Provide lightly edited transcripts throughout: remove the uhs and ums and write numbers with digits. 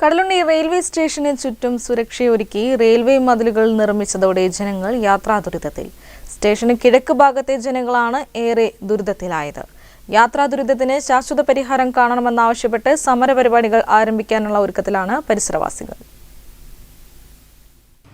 Kadalundi railway സ്റ്റേഷന് ചുറ്റും സുരക്ഷയൊരുക്കി railway മതിലുകൾ നിർമ്മിച്ചതോടെ ജനങ്ങൾ യാത്രാ ദുരിതത്തിൽ. സ്റ്റേഷന് കിഴക്ക് ഭാഗത്തെ ജനങ്ങളാണ് ഏറെ ദുരിതത്തിലായത്. യാത്രാ ദുരിതത്തിന് ശാശ്വത പരിഹാരം കാണണമെന്നാവശ്യപ്പെട്ട് സമരപരിപാടികൾ ആരംഭിക്കാനുള്ള ഒരുക്കത്തിലാണ് പരിസരവാസികൾ.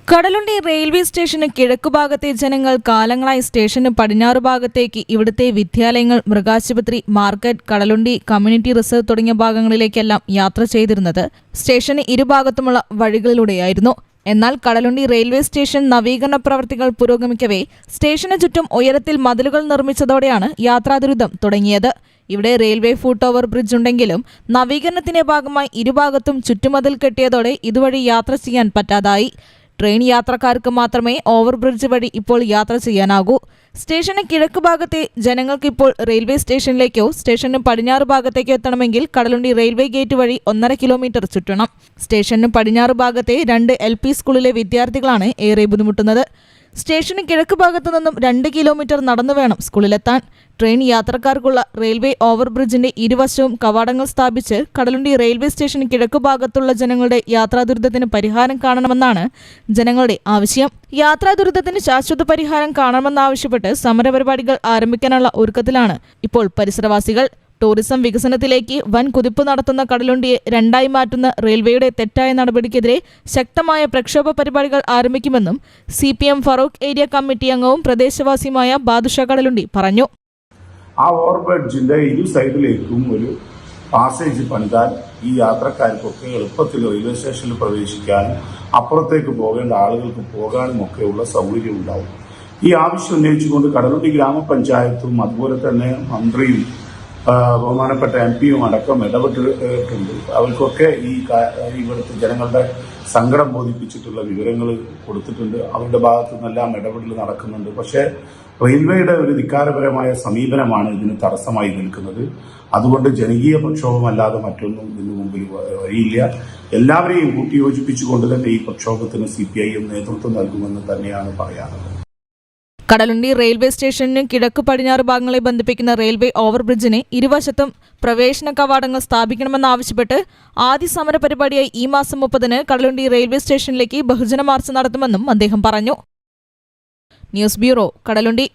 കടലുണ്ടി റെയിൽവേ സ്റ്റേഷന് കിഴക്കുഭാഗത്തെ ജനങ്ങൾ കാലങ്ങളായി സ്റ്റേഷന് പടിഞ്ഞാറ് ഭാഗത്തേക്ക് ഇവിടുത്തെ വിദ്യാലയങ്ങൾ, മൃഗാശുപത്രി, മാർക്കറ്റ്, കടലുണ്ടി കമ്മ്യൂണിറ്റി റിസർവ് തുടങ്ങിയ ഭാഗങ്ങളിലേക്കെല്ലാം യാത്ര ചെയ്തിരുന്നത് സ്റ്റേഷന് ഇരുഭാഗത്തുമുള്ള വഴികളിലൂടെയായിരുന്നു. എന്നാൽ കടലുണ്ടി റെയിൽവേ സ്റ്റേഷൻ നവീകരണ പ്രവൃത്തികൾ പുരോഗമിക്കവേ സ്റ്റേഷന് ചുറ്റും ഉയരത്തിൽ മതിലുകൾ നിർമ്മിച്ചതോടെയാണ് യാത്രാദുരിതം തുടങ്ങിയത്. ഇവിടെ റെയിൽവേ ഫുട് ഓവർ ബ്രിഡ്ജ് ഉണ്ടെങ്കിലും നവീകരണത്തിന്റെ ഭാഗമായി ഇരുഭാഗത്തും ചുറ്റുമതിൽ കെട്ടിയതോടെ ഇതുവഴി യാത്ര ചെയ്യാൻ പറ്റാതായി. ട്രെയിൻ യാത്രക്കാർക്ക് മാത്രമേ ഓവർബ്രിഡ്ജ് വഴി ഇപ്പോൾ യാത്ര ചെയ്യാനാകൂ. സ്റ്റേഷന് കിഴക്ക് ഭാഗത്തെ ജനങ്ങൾക്ക് ഇപ്പോൾ റെയിൽവേ സ്റ്റേഷനിലേക്കോ സ്റ്റേഷന് പടിഞ്ഞാറ് ഭാഗത്തേക്കോ എത്തണമെങ്കിൽ കടലുണ്ടി റെയിൽവേ ഗേറ്റ് വഴി 1.5 കിലോമീറ്റർ ചുറ്റണം. സ്റ്റേഷന് പടിഞ്ഞാറ് ഭാഗത്തെ 2 LP സ്കൂളിലെ വിദ്യാർത്ഥികളാണ് ഏറെ ബുദ്ധിമുട്ടുന്നത്. സ്റ്റേഷന് കിഴക്ക് ഭാഗത്തു നിന്നും 2 കിലോമീറ്റർ നടന്നു വേണം സ്കൂളിലെത്താൻ. ട്രെയിൻ യാത്രക്കാർക്കുള്ള റെയിൽവേ ഓവർബ്രിഡ്ജിന്റെ ഇരുവശവും കവാടങ്ങൾ സ്ഥാപിച്ച് കടലുണ്ടി റെയിൽവേ സ്റ്റേഷന് കിഴക്ക് ഭാഗത്തുള്ള ജനങ്ങളുടെ യാത്രാ ദുരിതത്തിന് പരിഹാരം കാണണമെന്നാണ് ജനങ്ങളുടെ ആവശ്യം. യാത്രാ ദുരിതത്തിന് ശാശ്വത പരിഹാരം കാണണമെന്നാവശ്യപ്പെട്ട് സമരപരിപാടികൾ ആരംഭിക്കാനുള്ള ഒരുക്കത്തിലാണ് ഇപ്പോൾ പരിസരവാസികൾ. ടൂറിസം വികസനത്തിലേക്ക് വൻ കുതിപ്പ് നടത്തുന്ന കടലുണ്ടിയെ രണ്ടായി മാറ്റുന്ന റെയിൽവേയുടെ തെറ്റായ നടപടിക്കെതിരെ ശക്തമായ പ്രക്ഷോഭ പരിപാടികൾ ആരംഭിക്കുമെന്നും CPM ഫറൂഖ് ഏരിയ കമ്മിറ്റി അംഗവും പ്രദേശവാസിയുമായ ബാദുഷ കടലുണ്ടി പറഞ്ഞു. ആ ഓവർബ്രിഡ്ജിന്റെ ഇരു സൈഡിലേക്കും ഒരു പാസേജ് പണിതാൽ ഈ യാത്രക്കാർക്കൊക്കെ എളുപ്പത്തിൽ റെയിൽവേ സ്റ്റേഷനിൽ പ്രവേശിക്കാനും അപ്പുറത്തേക്ക് പോകേണ്ട ആളുകൾക്ക് പോകാനും ഒക്കെയുള്ള സൗകര്യം ഉണ്ടാവും. ഈ ആവശ്യം ഉന്നയിച്ചുകൊണ്ട് കടലുണ്ടി ഗ്രാമപഞ്ചായത്തും അതുപോലെ തന്നെ മന്ത്രിയും ബഹുമാനപ്പെട്ട MP അടക്കം ഇടപെട്ടിട്ടുണ്ട്. അവർക്കൊക്കെ ഇവിടുത്തെ ജനങ്ങളുടെ സങ്കടം ബോധിപ്പിച്ചിട്ടുള്ള വിവരങ്ങൾ കൊടുത്തിട്ടുണ്ട്. അവരുടെ ഭാഗത്തു നിന്നെല്ലാം ഇടപെടൽ നടക്കുന്നുണ്ട്. പക്ഷേ റെയിൽവേയുടെ ഒരു ധിക്കാരപരമായ സമീപനമാണ് ഇതിന് തടസ്സമായി നിൽക്കുന്നത്. അതുകൊണ്ട് ജനകീയ പ്രക്ഷോഭമല്ലാതെ മറ്റൊന്നും ഇതിനു മുമ്പിൽ വഴിയില്ല. എല്ലാവരെയും കൂട്ടിയോജിപ്പിച്ചുകൊണ്ട് തന്നെ ഈ പ്രക്ഷോഭത്തിന് CPIM നേതൃത്വം നൽകുമെന്ന് തന്നെയാണ് പറയാനുള്ളത്. കടലുണ്ടി റെയിൽവേ സ്റ്റേഷന് കിഴക്ക് പടിഞ്ഞാറ് ഭാഗങ്ങളെ ബന്ധിപ്പിക്കുന്ന റെയിൽവേ ഓവർബ്രിഡ്ജിന് ഇരുവശത്തും പ്രവേശന കവാടങ്ങൾ സ്ഥാപിക്കണമെന്നാവശ്യപ്പെട്ട് ആദ്യ സമര പരിപാടിയായി ഈ മാസം 30-ന് കടലുണ്ടി റെയിൽവേ സ്റ്റേഷനിലേക്ക് ബഹുജന മാർച്ച് നടത്തുമെന്നും അദ്ദേഹം പറഞ്ഞു. News bureau, Kadalundi.